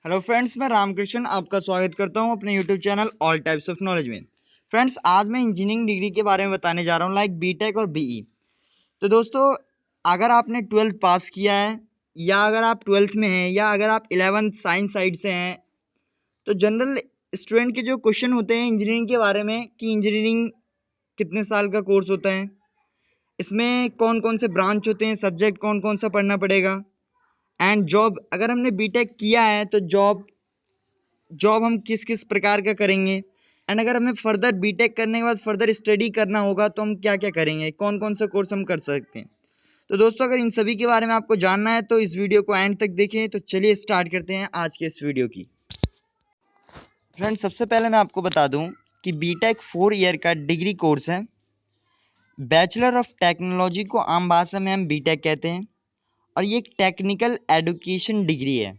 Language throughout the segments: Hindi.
हेलो फ्रेंड्स, मैं रामकृष्ण आपका स्वागत करता हूं अपने YouTube channel all types of knowledge में। फ्रेंड्स, आज मैं इंजीनियरिंग डिग्री के बारे में बताने जा रहा हूं, लाइक बीटेक और बीई। तो दोस्तों, अगर आपने 12th पास किया है या अगर आप 12th में हैं या अगर आप 11th साइंस साइड से हैं, तो जनरल स्टूडेंट के जो क्वेश्चन होते हैं इंजीनियरिंग के बारे में कि इंजीनियरिंग कितने साल का कोर्स होता है, इसमें कौन कौन से ब्रांच होते हैं, सब्जेक्ट कौन कौन सा पढ़ना पड़ेगा, एंड जॉब अगर हमने बीटेक किया है तो जॉब जॉब हम किस किस प्रकार का करेंगे, एंड अगर हमें फर्दर बीटेक करने के बाद फर्दर स्टडी करना होगा तो हम क्या क्या करेंगे, कौन कौन सा कोर्स हम कर सकते हैं। तो दोस्तों, अगर इन सभी के बारे में आपको जानना है तो इस वीडियो को एंड तक देखें। तो चलिए स्टार्ट करते हैं आज के इस वीडियो की। फ्रेंड्स, सबसे पहले मैं आपको बता दूं कि बीटेक 4 ईयर का डिग्री कोर्स है। बैचलर ऑफ टेक्नोलॉजी को आम भाषा में हम बीटेक कहते हैं, और ये एक टेक्निकल एजुकेशन डिग्री है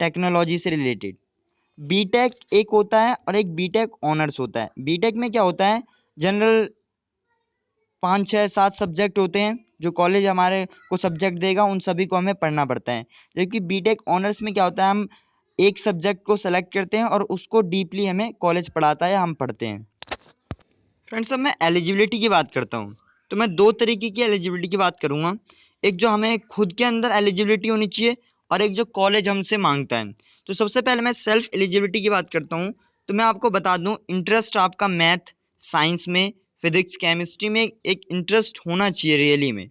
टेक्नोलॉजी से रिलेटेड। बीटेक एक होता है और एक बीटेक ऑनर्स होता है। बीटेक में क्या होता है, जनरल 5 6 7 सब्जेक्ट होते हैं जो कॉलेज हमारे को सब्जेक्ट देगा, उन सभी को हमें पढ़ना पड़ता है। जबकि बीटेक ऑनर्स में क्या होता है, हम एक सब्जेक्ट को सेलेक्ट करते हैं और उसको डीपली हमें कॉलेज पढ़ाता है, हम पढ़ते हैं। फ्रेंड्स, अब मैं एलिजिबिलिटी की बात करता हूँ, तो मैं दो तरीके की एलिजिबिलिटी की बात करूँगा। एक जो हमें खुद के अंदर एलिजिबिलिटी होनी चाहिए और एक जो कॉलेज हमसे मांगता है। तो सबसे पहले मैं सेल्फ एलिजिबिलिटी की बात करता हूँ। तो मैं आपको बता दूँ, इंटरेस्ट आपका मैथ साइंस में, फिजिक्स केमिस्ट्री में एक इंटरेस्ट होना चाहिए रियली में,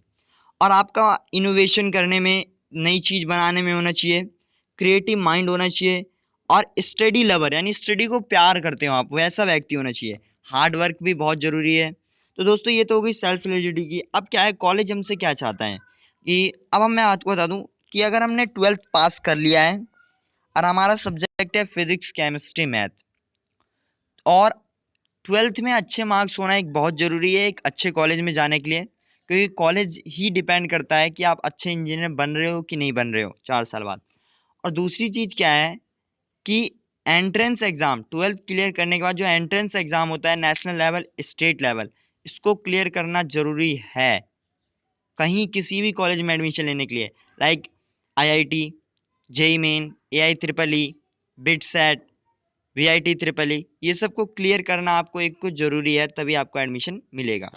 और आपका इनोवेशन करने में, नई चीज़ बनाने में होना चाहिए, क्रिएटिव माइंड होना चाहिए, और स्टडी लवर यानी स्टडी को प्यार करते हो आप, वैसा व्यक्ति होना चाहिए। हार्ड वर्क भी बहुत ज़रूरी है। तो दोस्तों, ये तो हो गई सेल्फ एलिजिबिलिटी की। अब क्या है, कॉलेज हमसे क्या चाहता है कि अब मैं आपको बता दूं कि अगर हमने 12th पास कर लिया है और हमारा सब्जेक्ट है फिजिक्स केमिस्ट्री मैथ, और 12th में अच्छे मार्क्स होना एक बहुत ज़रूरी है एक अच्छे कॉलेज में जाने के लिए, क्योंकि कॉलेज ही डिपेंड करता है कि आप अच्छे इंजीनियर बन रहे हो कि नहीं बन रहे हो 4 साल बाद। और दूसरी चीज़ क्या है कि एंट्रेंस एग्ज़ाम 12th क्लियर करने के बाद जो एंट्रेंस एग्ज़ाम होता है, नेशनल लेवल स्टेट लेवल, इसको क्लियर करना ज़रूरी है कहीं किसी भी कॉलेज में एडमिशन लेने के लिए, like IIT, JEE main, AI triple E, BITSAT, VIT triple E, ये सब को क्लियर करना आपको एक कुछ ज़रूरी है, तभी आपको एडमिशन मिलेगा।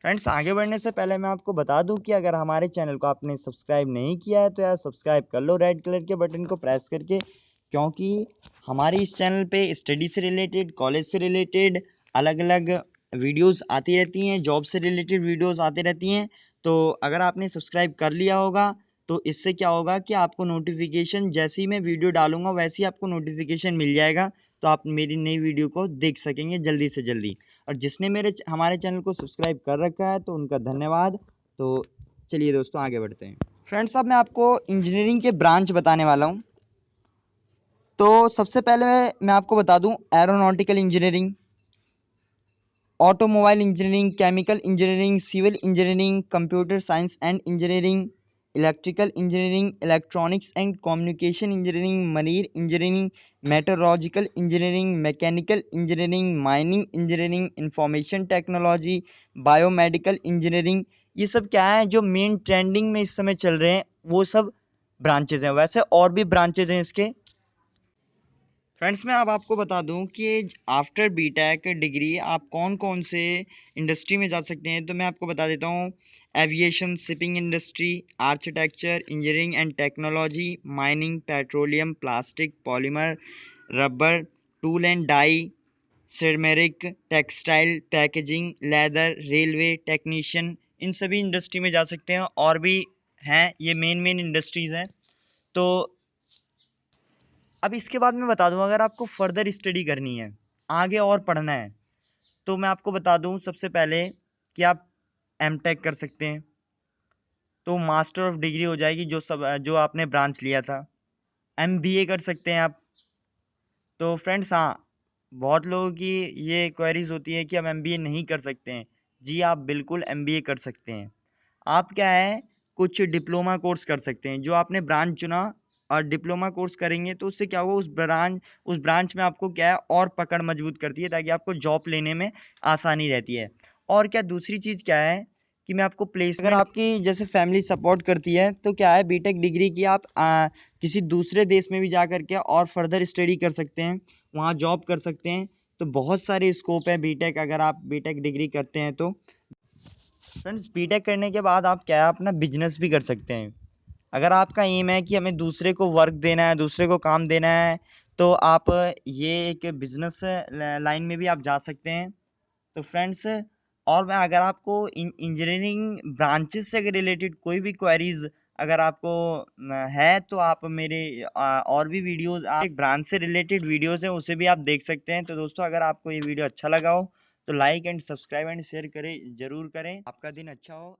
फ्रेंड्स, आगे बढ़ने से पहले मैं आपको बता दूं कि अगर हमारे चैनल को आपने सब्सक्राइब नहीं किया है तो यार सब्सक्राइब कर लो रेड कलर के बटन को प्रेस करके, क्योंकि हमारे इस चैनल पे स्टडी से रिलेटेड, कॉलेज से रिलेटेड अलग अलग वीडियोस आती रहती हैं, जॉब से रिलेटेड वीडियोस आती रहती हैं। तो अगर आपने सब्सक्राइब कर लिया होगा तो इससे क्या होगा कि आपको नोटिफिकेशन, जैसे ही मैं वीडियो डालूंगा वैसे ही आपको नोटिफिकेशन मिल जाएगा, तो आप मेरी नई वीडियो को देख सकेंगे जल्दी से जल्दी। और जिसने हमारे चैनल को सब्सक्राइब कर रखा है तो उनका धन्यवाद। तो चलिए दोस्तों, आगे बढ़ते हैं। फ्रेंड्स, अब मैं आपको इंजीनियरिंग के ब्रांच बताने वाला हूँ। तो सबसे पहले मैं आपको बता दूँ, aeronautical engineering, automobile engineering, chemical engineering, civil engineering, computer science and engineering, electrical engineering, electronics and communication engineering, marine engineering, metrological engineering, mechanical engineering, mining engineering, information technology, biomedical engineering. ये सब क्या है जो मेन ट्रेंडिंग में इस समय चल रहे हैं, वो सब ब्रांचेज हैं। वैसे और भी ब्रांचेज हैं इसके। फ्रेंड्स, मैं अब आपको बता दूं कि आफ्टर बीटेक डिग्री आप कौन कौन से इंडस्ट्री में जा सकते हैं। तो मैं आपको बता देता हूं, aviation, shipping industry, architecture, engineering and technology, mining, petroleum, plastic, polymer, rubber, tool and die, ceramic, textile, packaging, leather, railway technician, इन सभी इंडस्ट्री में जा सकते हैं। और भी हैं, ये मेन मेन इंडस्ट्रीज़ हैं। तो अब इसके बाद मैं बता दूं, अगर आपको फर्दर स्टडी करनी है, आगे और पढ़ना है, तो मैं आपको बता दूं सबसे पहले कि आप एमटेक कर सकते हैं। तो मास्टर ऑफ डिग्री हो जाएगी जो आपने ब्रांच लिया था। एमबीए कर सकते हैं आप। तो फ्रेंड्स, हाँ, बहुत लोगों की ये क्वेरीज होती है कि हम एमबीए नहीं कर सकते हैं। जी, आप बिल्कुल एमबीए कर सकते हैं। आप क्या है, कुछ डिप्लोमा कोर्स कर सकते हैं जो आपने ब्रांच चुना, और डिप्लोमा कोर्स करेंगे तो उससे क्या होगा, उस ब्रांच में आपको क्या है और पकड़ मजबूत करती है, ताकि आपको जॉब लेने में आसानी रहती है। और क्या दूसरी चीज़ क्या है कि मैं आपको प्लेसमेंट, अगर आपकी जैसे फैमिली सपोर्ट करती है तो क्या है, बीटेक डिग्री की आप किसी दूसरे देश में भी जा कर के और फर्दर स्टडी कर सकते हैं, वहाँ जॉब कर सकते हैं। तो बहुत सारे स्कोप है बीटेक, अगर आप बीटेक डिग्री करते हैं तो। फ्रेंड्स, बीटेक करने के बाद आप क्या है, अपना बिजनेस भी कर सकते हैं। अगर आपका एम है कि हमें दूसरे को वर्क देना है, दूसरे को काम देना है, तो आप ये एक बिजनेस लाइन में भी आप जा सकते हैं। तो फ्रेंड्स, और मैं अगर आपको इंजीनियरिंग ब्रांचेस से रिलेटेड कोई भी क्वेरीज अगर आपको है तो आप मेरे और भी वीडियोस, एक ब्रांच से रिलेटेड वीडियोस हैं उसे भी आप देख सकते हैं। तो दोस्तों, अगर आपको ये वीडियो अच्छा लगा हो तो like and subscribe and share करें, जरूर करें। आपका दिन अच्छा हो।